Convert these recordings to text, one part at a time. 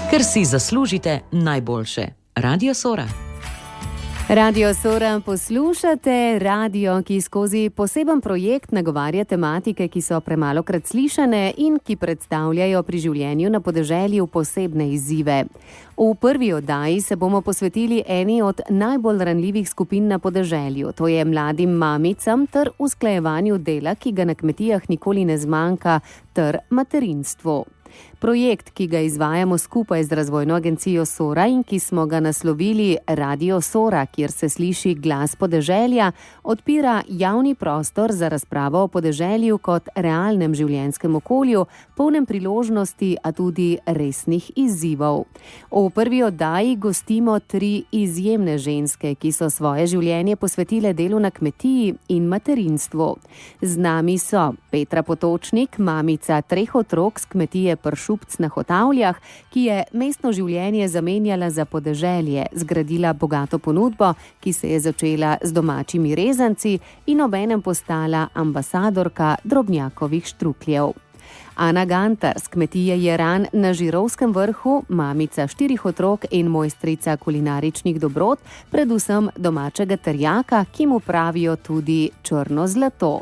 ker si zaslužite najboljše. Radio Sora. Radio Sora poslušate, radio, ki skozi poseben projekt nagovarja tematike, ki so premalokrat slišane in ki predstavljajo pri življenju na podeželju posebne izzive. V prvi oddaji se bomo posvetili eni od najbolj ranljivih skupin na podeželju, to je mladim mamicam ter usklajevanju dela, ki ga na kmetijah nikoli ne zmanjka, ter materinstvu. Projekt, ki ga izvajamo skupaj z razvojno agencijo Sora in ki smo ga naslovili Radio Sora, kjer se sliši glas podeželja, odpira javni prostor za razpravo o podeželju kot realnem življenjskem okolju, polnem priložnosti, a tudi resnih izzivov. V prvi oddaji gostimo 3 izjemne ženske, ki so svoje življenje posvetile delu na kmetiji in materinstvu. Z nami so Petra Potočnik, mamica 3 otrok z kmetije Pršupc na Hotavljah, ki je mestno življenje zamenjala za podeželje, zgradila bogato ponudbo, ki se je začela z domačimi rezanci in obenem postala ambasadorka drobnjakovih štrukljev. Ana Gantar z kmetije Jeran na Žirovskem vrhu, mamica 4 otrok in mojstrica kulinaričnih dobrot, predvsem domačega terjaka, ki mu pravijo tudi črno zlato.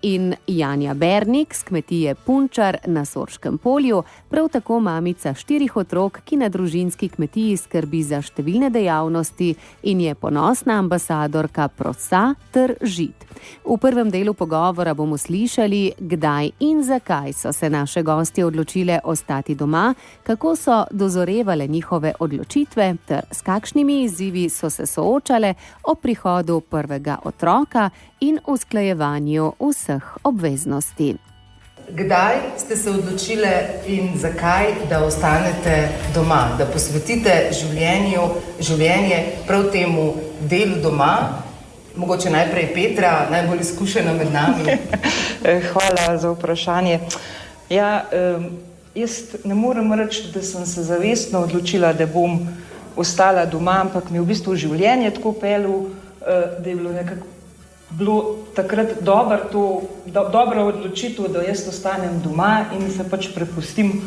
In Janja Bernik z kmetije Punčar na Sorškem polju, prav tako mamica 4 otrok, ki na družinski kmetiji skrbi za številne dejavnosti in je ponosna ambasadorka prosa ter žit. V prvem delu pogovora bomo slišali, kdaj in zakaj so se naše gostje odločile ostati doma, kako so dozorevale njihove odločitve ter s kakšnimi izzivi so se soočale ob prihodu prvega otroka in usklajevanju vseh obveznosti. Kdaj ste se odločile in zakaj, da ostanete doma, da posvetite življenje prav temu delu doma? Mogoče najprej Petra, najbolj izkušena med nami. Hvala za vprašanje. Ja, jaz ne morem reči, da sem se zavestno odločila, da bom ostala doma, ampak mi v bistvu življenje tako pelo, da je bilo takrat dobra odločitev, da jaz ostanem doma in se pač prepustim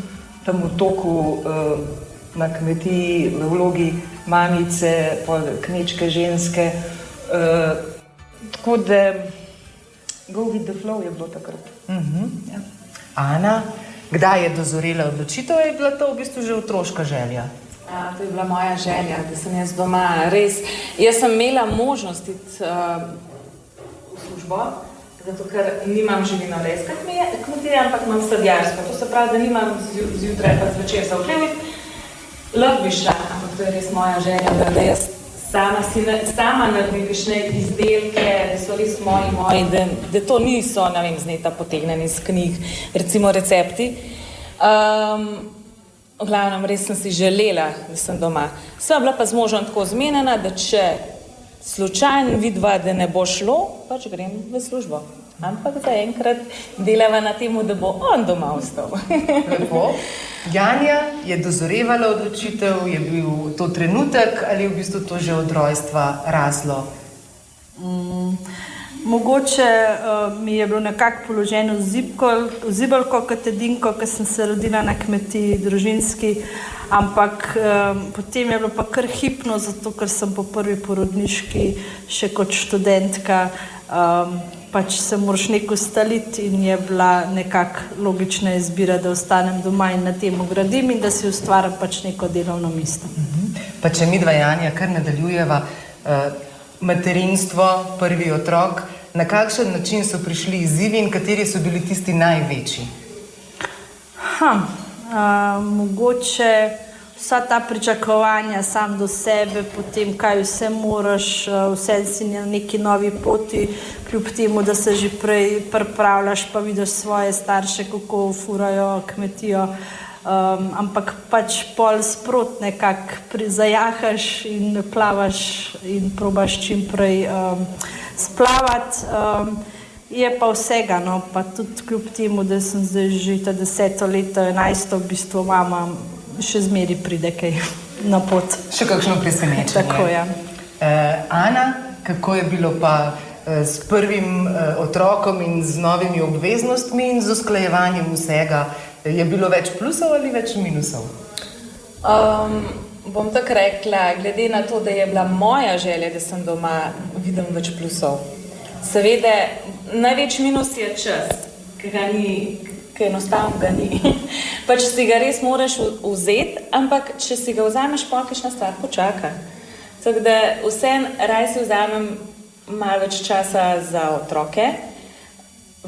temu toku na kmetiji v vlogi mamice, kmečke ženske. Tako da go with the flow je bilo takrat. Ja. Ana, kdaj je dozorela odločitev? Je bila to v bistvu že otroška želja? Ja, to je bila moja želja, da sem jaz doma. Res, jaz sem imela možnost iti v službo, zato ker nimam živinorejske kmetije, ampak imam sadjarsko. To se pravi, da nimam zjutraj pa zvečer za okreviti. Lahko bi šla, ampak to je res moja želja, da jaz sama naredim kakšne izdelke, da so res moji, da to niso, ne vem, zneta potegneni iz knjig, recimo recepti. V glavnem, res sem si želela, da sem doma. Sva bila pa z možem tako zmenjena, da če slučajno vidva, da ne bo šlo, pač grem v službo. Ampak zaenkrat delava na temu, da bo on doma ostal. Lepo. Janja je dozorevala odločitev, je bil to trenutek ali je v bistvu to že od rojstva razlo? Mogoče mi je bilo nekako položeno zibelko kot edinko, ko sem se rodila na kmetiji družinski, ampak potem je bilo pa kar hipno, zato ker sem po prvi porodniški še kot študentka pač se moraš nekaj ustaliti in je bila nekako logična izbira, da ostanem doma in na tem gradim in da si ustvarim pač neko delovno mesto. Pa če midva, Janja, kar nadaljujeva, materinstvo, prvi otrok, na kakšen način so prišli izzivi in kateri so bili tisti največji? Mogoče vsa ta pričakovanja sam do sebe, potem kaj vse moraš, vse si na neki novi poti, kljub temu, da se že prej pripravljaš, pa vidiš svoje starše, kako furajo kmetijo, ampak pač pol sprot nekako zajahaš in plavaš in probaš čim prej splavati. Je pa vsega, no, pa tudi kljub temu, da sem zdaj že 10. leto, 11. v bistvu mama, še zmeri pride kaj na pot. Še kakšno presenečenje. Tako, ja. Ana, kako je bilo pa s prvim otrokom in z novimi obveznostmi in z usklajevanjem vsega? Je bilo več plusov ali več minusov? Bom tako rekla, glede na to, da je bila moja želja, da sem doma, vidim več plusov. Seveda, največji minus je čas, ki ga ni, ki enostavno ga ni. Pač si ga res moraš vzeti, ampak če si ga vzameš, pa kakšna stvar počaka. Tako da vseeno raj si vzamem malo več časa za otroke,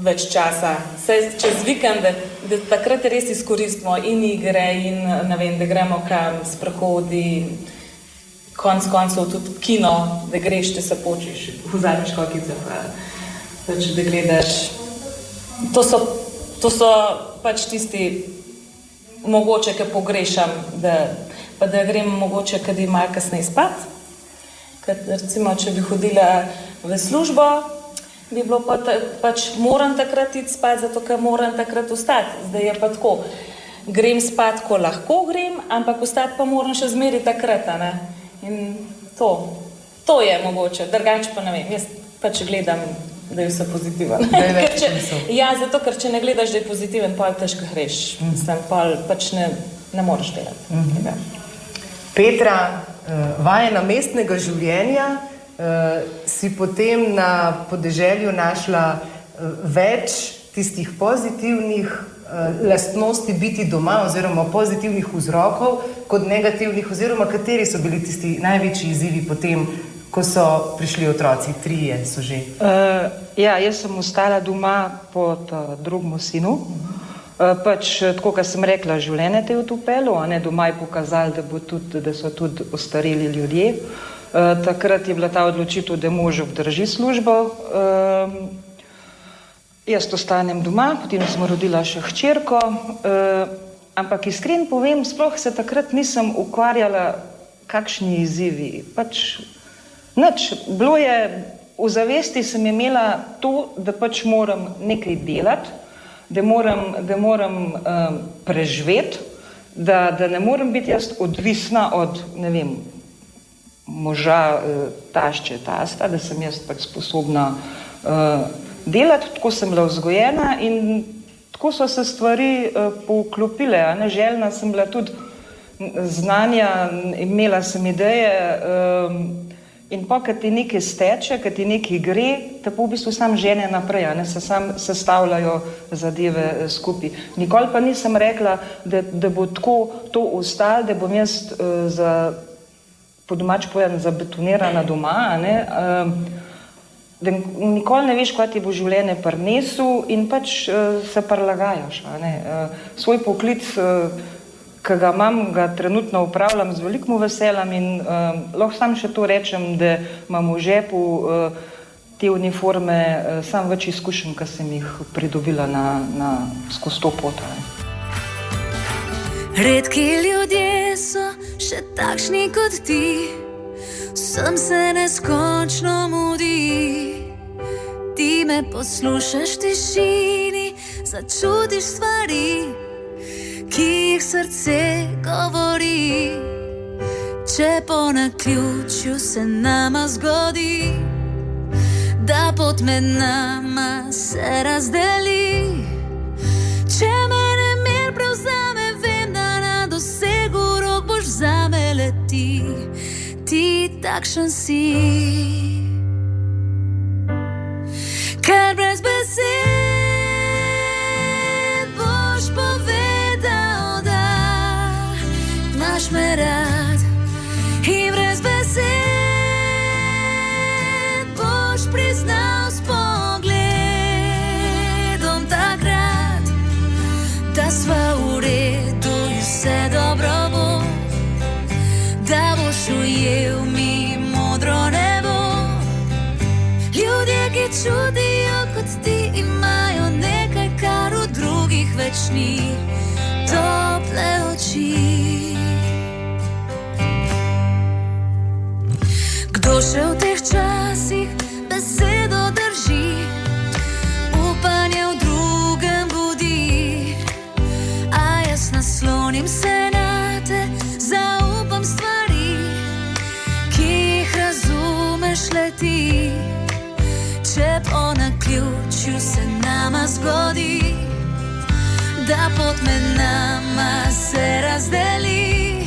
več časa, čez vikend, da takrat res izkoristimo in igre in ne vem, da gremo kam sprehodi, konc koncev tudi kino, da greš, da se počiš, vzameš kokice, pač da gledaš. To so pač tisti mogoče, ki pogrešam, pa da grem mogoče, kad je malo kasneje spat. Recimo, če bi hodila v službo, bi bilo pač moram takrat iti spat, zato ker moram takrat vstati. Zdaj je pa tako, grem spat, ko lahko grem, ampak vstati pa moram še zmeri takrat, a ne? In to je mogoče, drugače pa ne vem, jaz pač gledam, da je vse pozitiven. Ja, zato ker če ne gledaš, da je pozitiven, pa težko greš, pa pač ne moreš delati. Petra, vajena mestnega življenja, si potem na podeželju našla več tistih pozitivnih lastnosti biti doma oziroma pozitivnih vzrokov kot negativnih, oziroma kateri so bili tisti največji izzivi potem, ko so prišli otroci, 3 so že? Ja, jaz sem ostala doma pod drugim sinu. Pač, tako kot sem rekla, življenje te je utopelo, a ne, doma je pokazali, da so tudi ostareli ljudje. Takrat je bila ta odločitev, da mož obdrži službo. Jaz ostanem doma, potem sem rodila še hčerko, ampak iskren povem, sploh se takrat nisem ukvarjala, kakšni izzivi. Pač nič. Bilo je, v zavesti sem imela to, da pač moram nekaj delati, da moram preživeti, da ne morem biti jaz odvisna od, ne vem, moža, tašče, tasta, da sem jaz pač sposobna delati, tako sem bila vzgojena in tako so se stvari poklopile, a ne, željna sem bila tudi znanja, imela sem ideje in pa, kad ti nekaj steče, kad ti nekaj gre, te pa v bistvu sam žene naprej, a ne, se sam sestavljajo zadeve skupaj. Nikoli pa nisem rekla, da bo tako to ostalo, da bom jaz po domač povedano zabetonirana doma, a ne, da nikoli ne veš, kaj ti bo življenje prinesel in pač se prilagajaš, a ne. Svoj poklic, ki ga imam, ga trenutno upravljam z velikim veseljem in lahko sam še to rečem, da imam v žepu te uniforme sam več izkušenj, ki sem jih pridobila skozi to pot. Redki ljudje so še takšni kot ti, vsem se neskončno mudi. Ti me poslušaš v tišini, začutiš stvari, ki jih srce govori. Če po naključju se nama zgodi, da pot med nama se razdeli, če me nemir prevzame, vem, da na dosegu rok boš zame leti, ti takšen si. Ker brez besed boš povedal, da imaš me rad, in brez besed boš priznal s pogledom takrat, da sva v redu in vse dobro bo, da boš ujel mi modro nebo. Ljudje, ki čutijo kot ti, imajo nekaj, kar v drugih več ni, tople oči. Kdo še v teh časih besedo drži, upanje v drugem budi, a jaz naslonim se na te, zaupam stvari, ki jih razumeš le ti. Če po naključju se nama zgodi, da pot med nama se razdeli,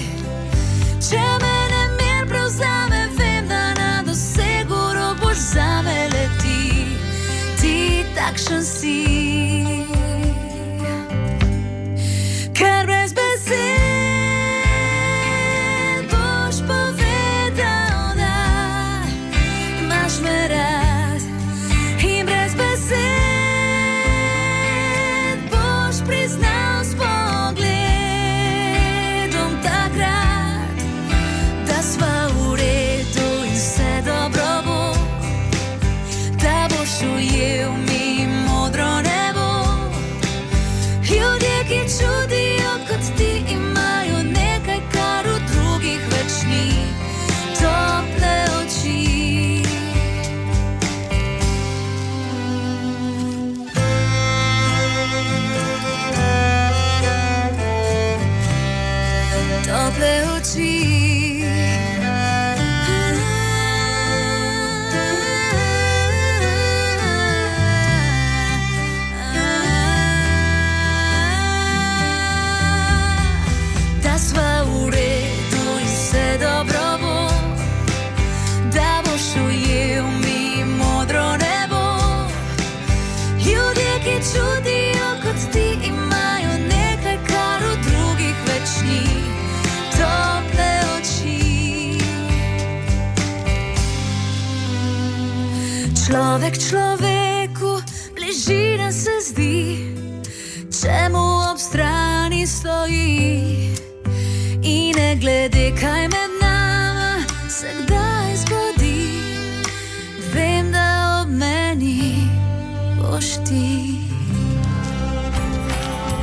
oči. Da sva v redu in vse dobro bo, da boš ujel mi modro nebo. Ljudje, ki čudijo kot ti, imajo nekaj, kar v drugih več ni, tople oči. Človek človeku bližina se zdi, če mu ob strani stoji. In ne glede, kaj med nama se kdaj zgodi, vem, da ob meni boš ti.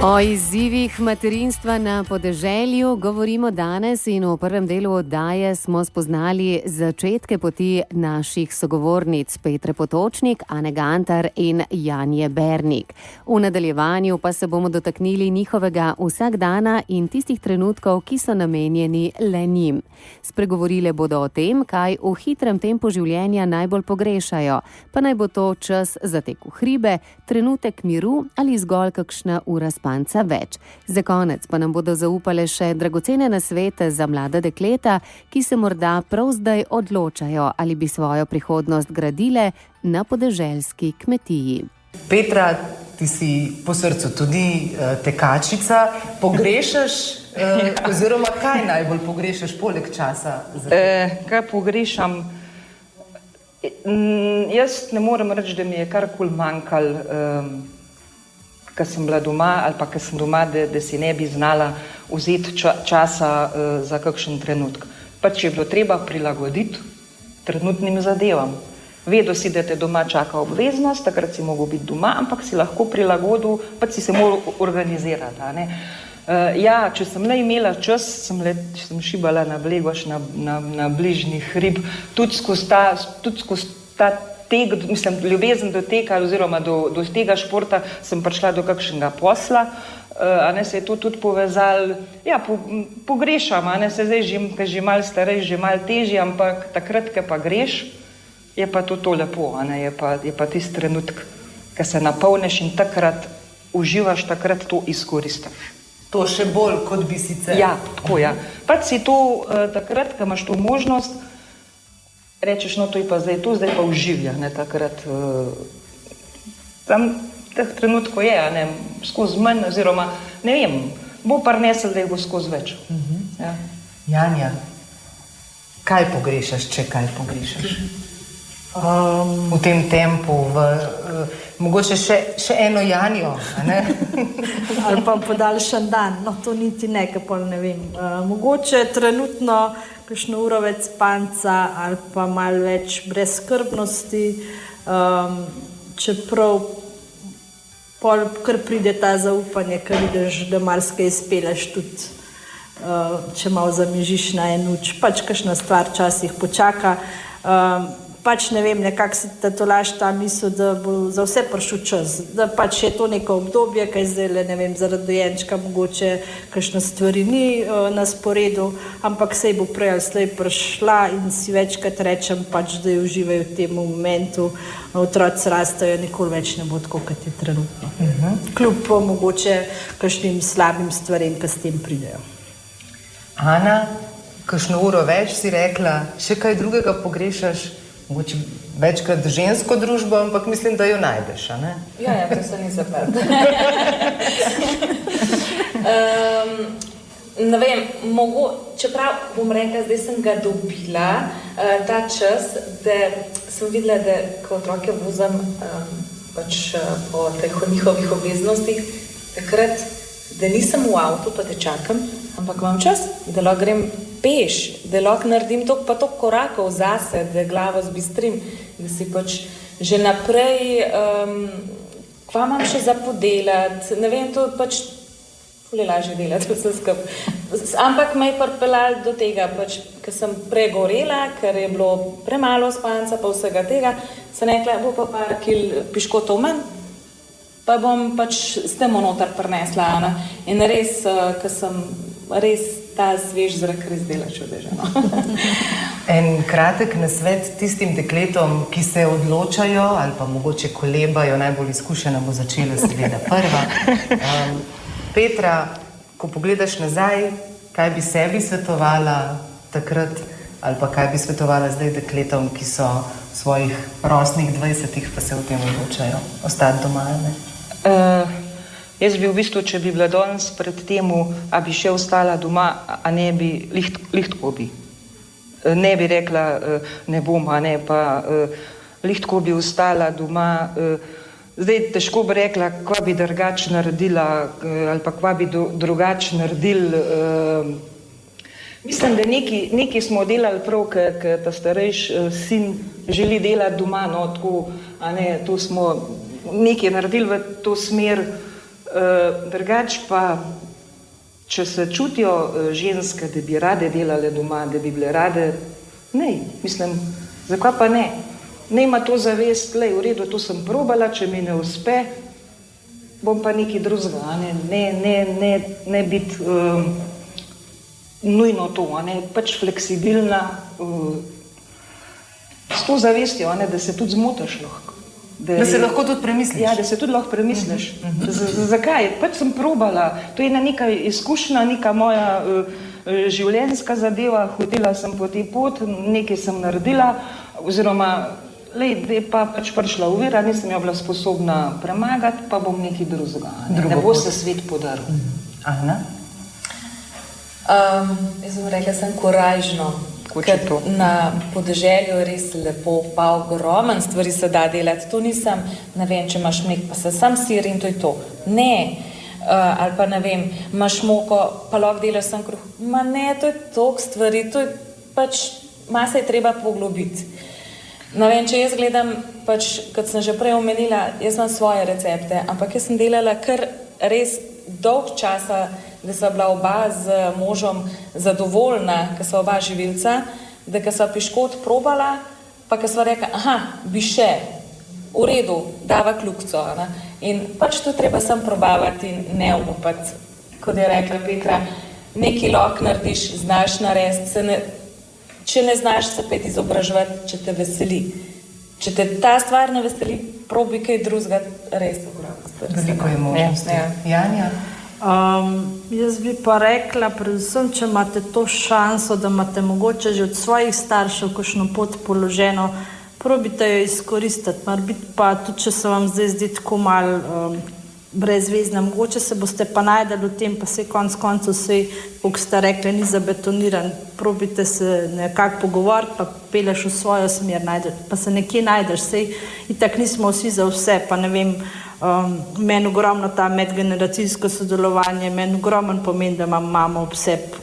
O izzivih materinstva na podeželju govorimo danes in v prvem delu oddaje smo spoznali začetke poti naših sogovornic Petre Potočnik, Ane Gantar in Janje Bernik. V nadaljevanju pa se bomo dotaknili njihovega vsakdana in tistih trenutkov, ki so namenjeni le njim. Spregovorile bodo o tem, kaj v hitrem tempu življenja najbolj pogrešajo, pa naj bo to čas za tek v hribe, trenutek miru ali zgolj kakšna ura spanca več. Za konec pa nam bodo zaupale še dragocene nasvete za mlada dekleta, ki se morda prav zdaj odločajo, ali bi svojo prihodnost gradile na podeželski kmetiji. Petra, ti si po srcu tudi tekačica. Pogrešaš, oziroma kaj najbolj pogrešaš poleg časa? Kaj pogrešam? Jaz ne morem reči, da mi je karkoli manjkalo, ko sem bila doma ali pa ko sem doma, da si ne bi znala vzeti časa za kakšen trenutek. Pač je bilo treba prilagoditi trenutnim zadevam. Vedel si, da te doma čaka obveznost, takrat si mogel biti doma, ampak si lahko prilagodil, pač si se moral organizirati. A ne? Če sem le imela čas, sem šibala na Blegoš, na bližnjih hrib, tudi skozi ta tek, mislim, ljubezen do teka oziroma do tega športa sem prišla do kakšnega posla, se je to tudi povezalo. Pogrešam, se zdaj, ko že malo starej, že malo težje, ampak takrat, ko pa greš, je pa to lepo, je pa tisti trenutek, ko se napolniš in takrat uživaš, takrat to izkoristiš. To še bolj, kot bi sicer. Ja, tako, ja. Pač si to takrat, ko imaš to možnost, rečeš, no to je pa zdaj to, zdaj pa uživja, takrat. Tam teh trenutkov je, skozi manj, oziroma, ne vem, bo prinesel, da je bo skozi več. Ja. Janja, kaj pogrešaš, če kaj pogrešaš? V tem tempu, mogoče še eno Janjo, ali pa podaljšan dan, no to niti nekaj, pol ne vem. Mogoče trenutno kakšno uro več spanca ali pa malo več brezskrbnosti, čeprav pol kar pride ta zaupanje, ker vidiš, da marsikaj izpeleš tudi, če malo zamižiš na en uč, pač kakšna stvar časih počaka. Pač ne vem, nekako si tolaž ta misel, da bo za vse prišel čas, da pač je to neko obdobje, kaj zdaj le, ne vem, zaradi dojenčka mogoče kakšne stvari ni na sporedu, ampak sej bo prej ali slej prišla in si večkrat rečem pač, da jo uživajo v tem momentu, otroci rastajo, nikoli več ne bo tako, kot je trenutno. Kljub mogoče kakšnim slabim stvarem, ki s tem pridejo. Ana, kakšno uro več si rekla, še kaj drugega pogrešaš? Mogoče večkrat žensko družbo, ampak mislim, da jo najdeš, a ne? Ja, to se ni zaprt. Ne vem, čeprav bom rekla, zdaj sem ga dobila, ta čas, da sem videla, da ko otroke vozim po teh njihovih obveznostih, takrat, da nisem v avtu, pa te čakam, ampak imam čas, da lahko grem peš, da lahko naredim toliko pa toliko korakov zase, da glavo zbistrim, da si pač že naprej, kva imam še za podelati, ne vem, to pač ful je lažje delati vse skupaj. Ampak me je pripeljalo do tega, pač, ker sem pregorela, ker je bilo premalo spanca, pa vsega tega, sem rekla, bo pa par kil piškotov manj, pa bom pač s tem noter prinesla. In res, ker sem res ta svež zrak res dela čudeže. No. En kratek nasvet tistim dekletom, ki se odločajo ali pa mogoče kolebajo, najbolj izkušena bo začela seveda prva. Petra, ko pogledaš nazaj, kaj bi sebi svetovala takrat ali pa kaj bi svetovala zdaj dekletom, ki so v svojih rosnih 20-ih pa se v tem odločajo ostati doma, ne? Jaz bi v bistvu, če bi bila danes pred temu, a bi še ostala doma, a ne bi, lihtko bi. Ne bi rekla, ne bom, a ne, pa lihtko bi ostala doma. Zdaj, težko bi rekla, kva bi drugače naredila, ali pa kva bi drugače naredili. Mislim, da nekaj smo delali prav, ker ta starejši sin želi delati doma, no, tako, a ne, to smo nekaj naredili v to smer. Drugače pa, če se čutijo ženske, da bi rade delale doma, da bi bile rade, ne, mislim, zakaj pa ne? Ne ima to zavest, lej, v redu, to sem probala, če mi ne uspe, bom pa nekaj drugega, ne biti nujno to, ne, pač fleksibilna, s to zavestjo, ne, da se tudi zmotiš lahko. Da se lahko tudi premisliš. Ja, da se tudi lahko premisliš. Zakaj? Pač sem probala. To je ena neka izkušnja, neka moja življenjska zadeva. Hotela sem po tej pot, nekaj sem naredila, oziroma da je pa pač prišla ovira, nisem jo bila sposobna premagati, pa bom nekaj drugega. Ne bo se svet podaril. Ana? Jaz bom rekla, sem korajžno. Ker na podeželju je res lepo, pa ogromen stvari se da delati. To nisem, ne vem, če imaš mek, pa se sam sir in to je to. Ne. Ali pa ne vem, imaš moko, pa lahko delaš sam kruh. Ma ne, to je toliko stvari, to je pač, masa je treba poglobiti. Ne vem, če jaz gledam, pač, kot sem že prej omenila, jaz imam svoje recepte, ampak jaz sem delala kar res dolg časa, da so bila oba z možom zadovoljna, ker so oba živilca, da ker so piškot probala, pa ker so rekla, aha, bi še, v redu, dava kljukco. Ne? In pač to treba sam probavati in ne upati. Kot je rekla Petra, nekaj lahko narediš, znaš narediti, če ne znaš se pet izobraževati, če te veseli. Če te ta stvar ne veseli, probi kaj drugega, res ogromno stvar. Veliko je možnosti. Janja? Jaz bi pa rekla, predvsem, če imate to šanso, da imate mogoče že od svojih staršev kakšno pot položeno, probite jo izkoristiti, morbiti pa tudi, če se vam zdaj zdi tako malo brezvezna, mogoče se boste pa najdeli v tem, pa se konc koncev vse, kot ste rekli, ni zabetoniran, probite se nekako pogovoriti, pa peleš v svojo smer, pa se nekje najdeš, sej itak nismo vsi za vse, pa ne vem, meni ogromno ta medgeneracijsko sodelovanje, meni ogromno pomeni, da imam mamo ob sebi,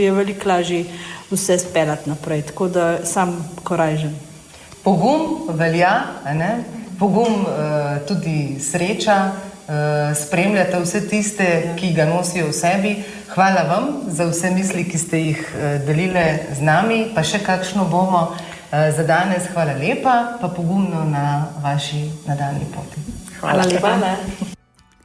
je veliko lažje vse speljati naprej, tako da sam korajžen. Pogum velja, ne? Pogum tudi sreča, spremljate vse tiste, ki ga nosijo v sebi. Hvala vam za vse misli, ki ste jih delile z nami, pa še kakšno bomo. Za danes hvala lepa, pa pogumno na vaši nadaljnji poti. Hvala lepa.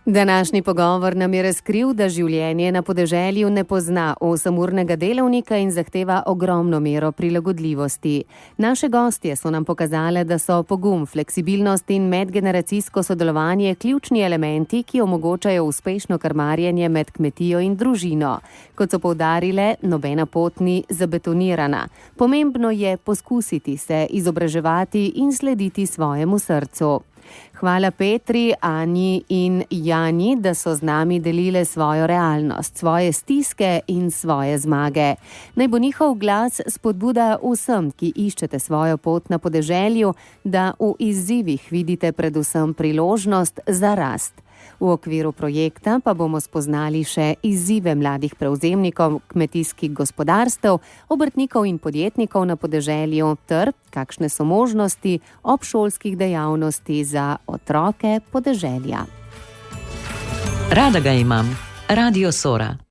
Današnji pogovor nam je razkril, da življenje na podeželju ne pozna 8-urnega delovnika in zahteva ogromno mero prilagodljivosti. Naše gostje so nam pokazale, da so pogum, fleksibilnost in medgeneracijsko sodelovanje ključni elementi, ki omogočajo uspešno krmarjenje med kmetijo in družino. Kot so poudarile, nobena pot ni zabetonirana. Pomembno je poskusiti se izobraževati in slediti svojemu srcu. Hvala Petri, Anji in Jani, da so z nami delile svojo realnost, svoje stiske in svoje zmage. Naj bo njihov glas spodbuda vsem, ki iščete svojo pot na podeželju, da v izzivih vidite predvsem priložnost za rast. V okviru projekta pa bomo spoznali še izzive mladih prevzemnikov kmetijskih gospodarstev, obrtnikov in podjetnikov na podeželju ter kakšne so možnosti obšolskih dejavnosti za otroke podeželja. Rada ga imam. Radio Sora.